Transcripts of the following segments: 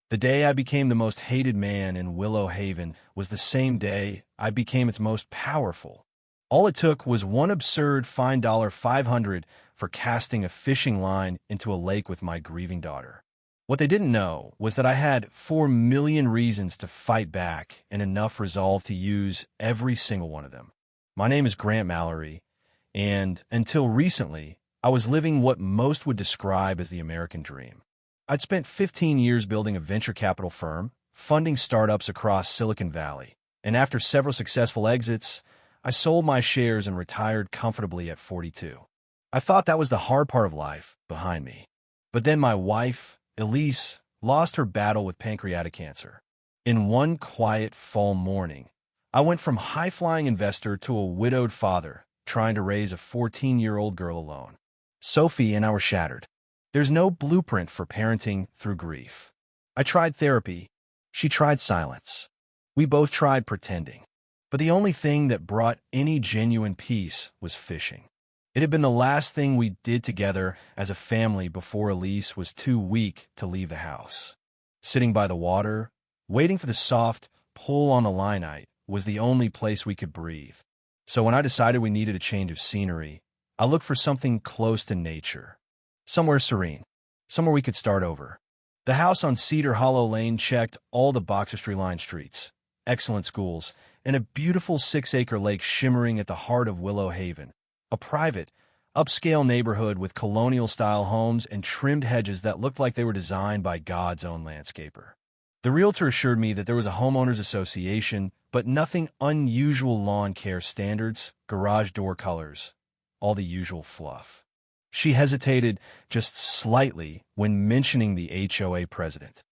The day I became the most hated man in Willow Haven was the same day I became its most powerful. All it took was one absurd fine $500 for casting a fishing line into a lake with my grieving daughter. What they didn't know was that I had 4 million reasons to fight back and enough resolve to use every single one of them. My name is Grant Mallory, and until recently, I was living what most would describe as the American dream. I'd spent 15 years building a venture capital firm, funding startups across Silicon Valley, and after several successful exits, I sold my shares and retired comfortably at 42. I thought that was the hard part of life behind me. But then my wife, Elise, lost her battle with pancreatic cancer. In one quiet fall morning, I went from high-flying investor to a widowed father trying to raise a 14-year-old girl alone. Sophie and I were shattered. There's no blueprint for parenting through grief. I tried therapy. She tried silence. We both tried pretending. But the only thing that brought any genuine peace was fishing. It had been the last thing we did together as a family before Elise was too weak to leave the house. Sitting by the water, waiting for the soft pull on the linite was the only place we could breathe. So when I decided we needed a change of scenery, I looked for something close to nature. Somewhere serene. Somewhere we could start over. The house on Cedar Hollow Lane checked all the boxer-lined streets, excellent schools, and a beautiful 6-acre lake shimmering at the heart of Willow Haven. A private, upscale neighborhood with colonial-style homes and trimmed hedges that looked like they were designed by God's own landscaper. The realtor assured me that there was a homeowners association, but nothing unusual lawn care standards, garage door colors, all the usual fluff. She hesitated just slightly when mentioning the HOA president.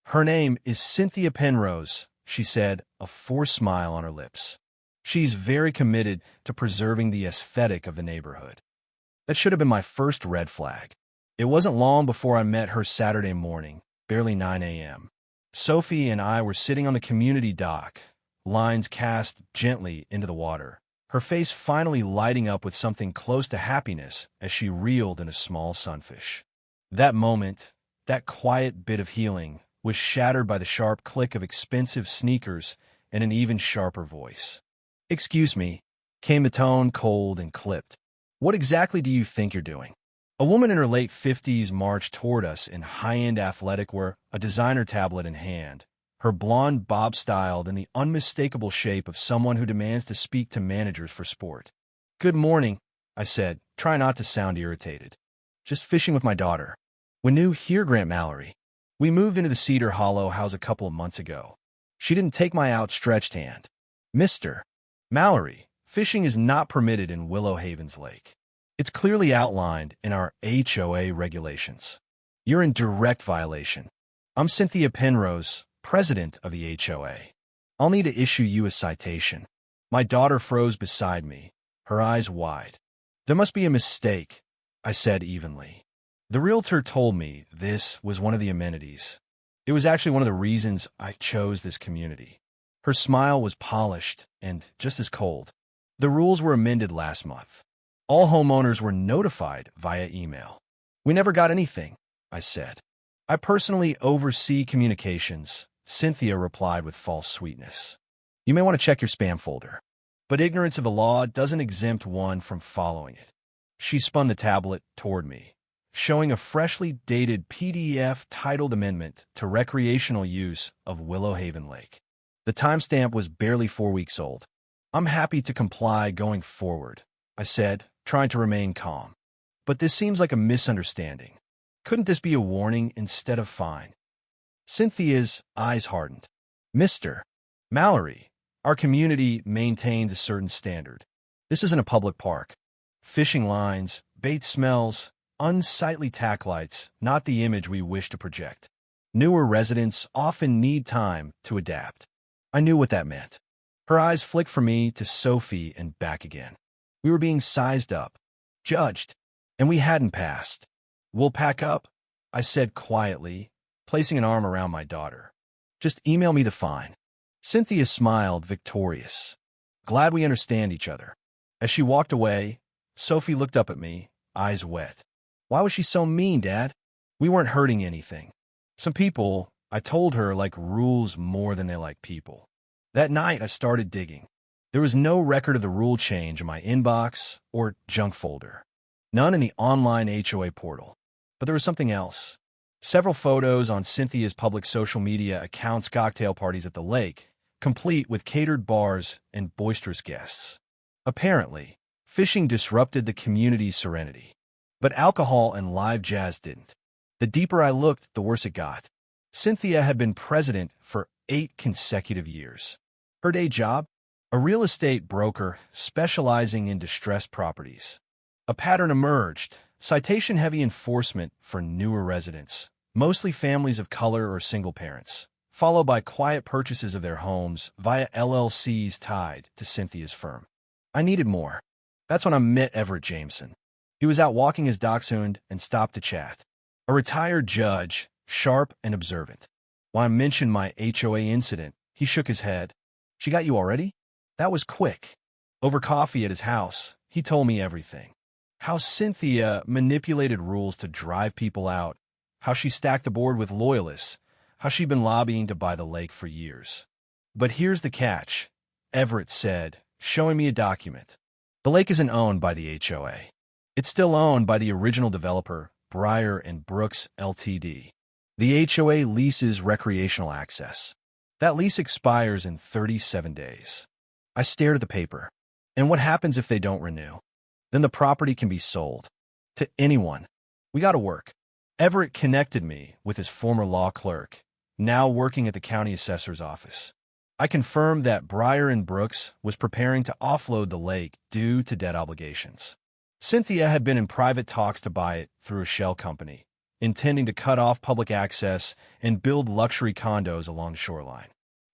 Her name is Cynthia Penrose, she said, a forced smile on her lips. She's very committed to preserving the aesthetic of the neighborhood. That should have been my first red flag. It wasn't long before I met her Saturday morning, barely 9 a.m. Sophie and I were sitting on the community dock, lines cast gently into the water, her face finally lighting up with something close to happiness as she reeled in a small sunfish. That moment, that quiet bit of healing, was shattered by the sharp click of expensive sneakers and an even sharper voice. "Excuse me," came the tone, cold and clipped. "What exactly do you think you're doing?" A woman in her late 50s marched toward us in high-end athletic wear, a designer tablet in hand, her blonde bob-styled in the unmistakable shape of someone who demands to speak to managers for sport. "Good morning," I said, trying not to sound irritated. "Just fishing with my daughter." "When new here, Grant Mallory. We moved into the Cedar Hollow house a couple of months ago." She didn't take my outstretched hand. "Mr. Mallory, fishing is not permitted in Willow Haven's lake. It's clearly outlined in our HOA regulations. You're in direct violation. I'm Cynthia Penrose, president of the HOA. I'll need to issue you a citation." My daughter froze beside me, her eyes wide. "There must be a mistake," I said evenly. The realtor told me this was one of the amenities. It was actually one of the reasons I chose this community. Her smile was polished and just as cold. The rules were amended last month. All homeowners were notified via email. "We never got anything," I said. "I personally oversee communications," Cynthia replied with false sweetness. "You may want to check your spam folder." But ignorance of the law doesn't exempt one from following it. She spun the tablet toward me, showing a freshly dated PDF titled Amendment to Recreational Use of Willow Haven Lake. The timestamp was barely 4 weeks old. "I'm happy to comply going forward," I said, trying to remain calm. "But this seems like a misunderstanding. Couldn't this be a warning instead of fine?" Cynthia's eyes hardened. "Mr. Mallory, our community maintains a certain standard. This isn't a public park. Fishing lines, bait smells, unsightly tack lights, not the image we wish to project. Newer residents often need time to adapt." I knew what that meant. Her eyes flicked from me to Sophie and back again. We were being sized up, judged, and we hadn't passed. "We'll pack up," I said quietly, placing an arm around my daughter. "Just email me the fine." Cynthia smiled, victorious. "Glad we understand each other." As she walked away, Sophie looked up at me, eyes wet. "Why was she so mean, Dad? We weren't hurting anything." "Some people I told her like rules more than they like people. That night, I started digging. There was no record of the rule change in my inbox or junk folder. None in the online HOA portal. But there was something else. Several photos on Cynthia's public social media accounts, cocktail parties at the lake, complete with catered bars and boisterous guests. Apparently, fishing disrupted the community's serenity. But alcohol and live jazz didn't. The deeper I looked, the worse it got. Cynthia had been president for 8 consecutive years. Her day job? A real estate broker specializing in distressed properties. A pattern emerged: citation-heavy enforcement for newer residents, mostly families of color or single parents, followed by quiet purchases of their homes via LLCs tied to Cynthia's firm. I needed more. That's when I met Everett Jameson. He was out walking his dachshund and stopped to chat. A retired judge, sharp and observant. When I mentioned my HOA incident, he shook his head. "She got you already?" That was quick. Over coffee at his house, he told me everything. How Cynthia manipulated rules to drive people out, how she stacked the board with loyalists, how she'd been lobbying to buy the lake for years. But here's the catch, Everett said, showing me a document. The lake isn't owned by the HOA. It's still owned by the original developer, Breyer and Brooks Ltd. The HOA leases recreational access. That lease expires in 37 days. I stared at the paper. And what happens if they don't renew? Then the property can be sold. To anyone. We got to work. Everett connected me with his former law clerk, now working at the county assessor's office. I confirmed that Breyer and Brooks was preparing to offload the lake due to debt obligations. Cynthia had been in private talks to buy it through a shell company, intending to cut off public access and build luxury condos along the shoreline.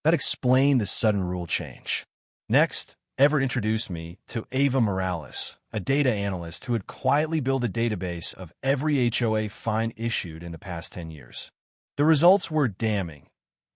That explained the sudden rule change. Next, Everett introduced me to Ava Morales, a data analyst who had quietly built a database of every HOA fine issued in the past 10 years. The results were damning.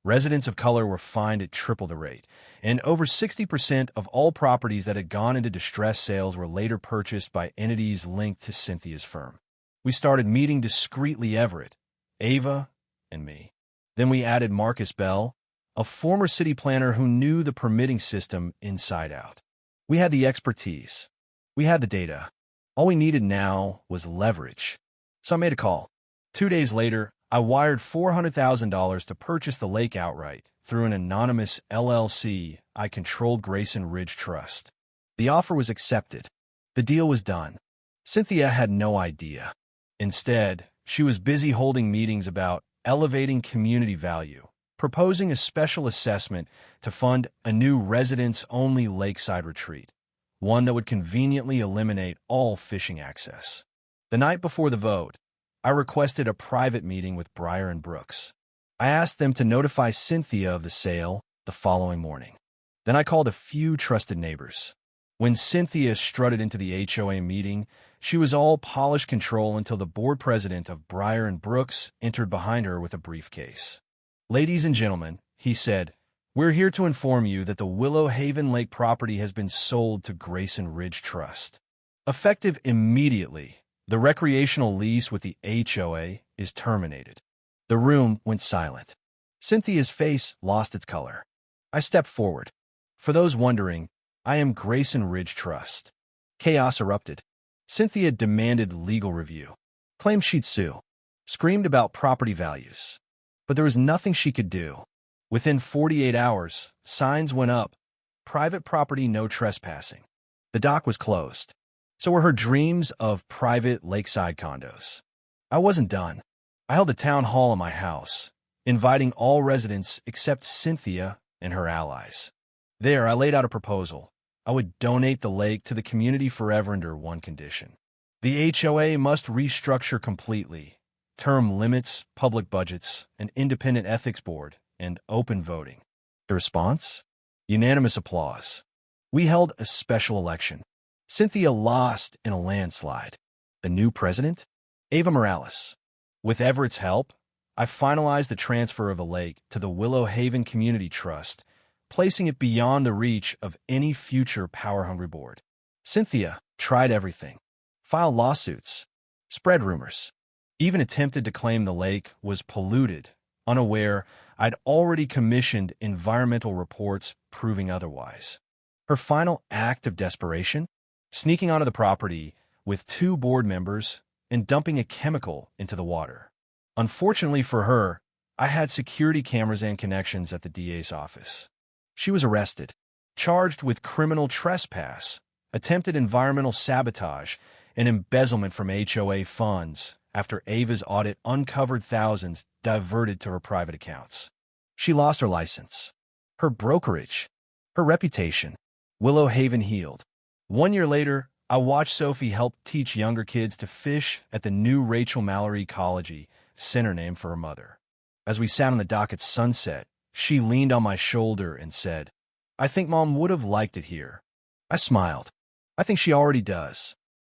Residents of color were fined at triple the rate, and over 60% of all properties that had gone into distress sales were later purchased by entities linked to Cynthia's firm. We started meeting discreetly, Everett, Ava, and me. Then we added Marcus Bell, a former city planner who knew the permitting system inside out. We had the expertise. We had the data. All we needed now was leverage. So I made a call. 2 days later, I wired $400,000 to purchase the lake outright through an anonymous LLC I controlled, Grayson Ridge Trust. The offer was accepted. The deal was done. Cynthia had no idea. Instead, she was busy holding meetings about elevating community value, proposing a special assessment to fund a new residents-only lakeside retreat, one that would conveniently eliminate all fishing access. The night before the vote, I requested a private meeting with Breyer and Brooks. I asked them to notify Cynthia of the sale the following morning. Then I called a few trusted neighbors. When Cynthia strutted into the HOA meeting, she was all polished control until the board president of Breyer and Brooks entered behind her with a briefcase. "Ladies and gentlemen," he said, "we're here to inform you that the Willow Haven Lake property has been sold to Grayson Ridge Trust. Effective immediately, the recreational lease with the HOA is terminated." The room went silent. Cynthia's face lost its color. I stepped forward. "For those wondering, I am Grayson Ridge Trust." Chaos erupted. Cynthia demanded legal review, claimed she'd sue, screamed about property values. But there was nothing she could do. Within 48 hours, signs went up: private property, no trespassing. The dock was closed. So were her dreams of private lakeside condos. I wasn't done. I held a town hall in my house, inviting all residents except Cynthia and her allies. There, I laid out a proposal. I would donate the lake to the community forever under one condition. The HOA must restructure completely: term limits, public budgets, an independent ethics board, and open voting. The response? Unanimous applause. We held a special election. Cynthia lost in a landslide. The new president? Ava Morales. With Everett's help, I finalized the transfer of the lake to the Willow Haven Community Trust, placing it beyond the reach of any future power-hungry board. Cynthia tried everything. Filed lawsuits. Spread rumors. Even attempted to claim the lake was polluted, unaware I'd already commissioned environmental reports proving otherwise. Her final act of desperation? Sneaking onto the property with 2 board members and dumping a chemical into the water. Unfortunately for her, I had security cameras and connections at the DA's office. She was arrested, charged with criminal trespass, attempted environmental sabotage, and embezzlement from HOA funds after Ava's audit uncovered thousands diverted to her private accounts. She lost her license, her brokerage, her reputation. Willow Haven healed. 1 year later, I watched Sophie help teach younger kids to fish at the new Rachel Mallory Ecology Center named for her mother. As we sat on the dock at sunset, she leaned on my shoulder and said, "I think Mom would have liked it here." I smiled. "I think she already does."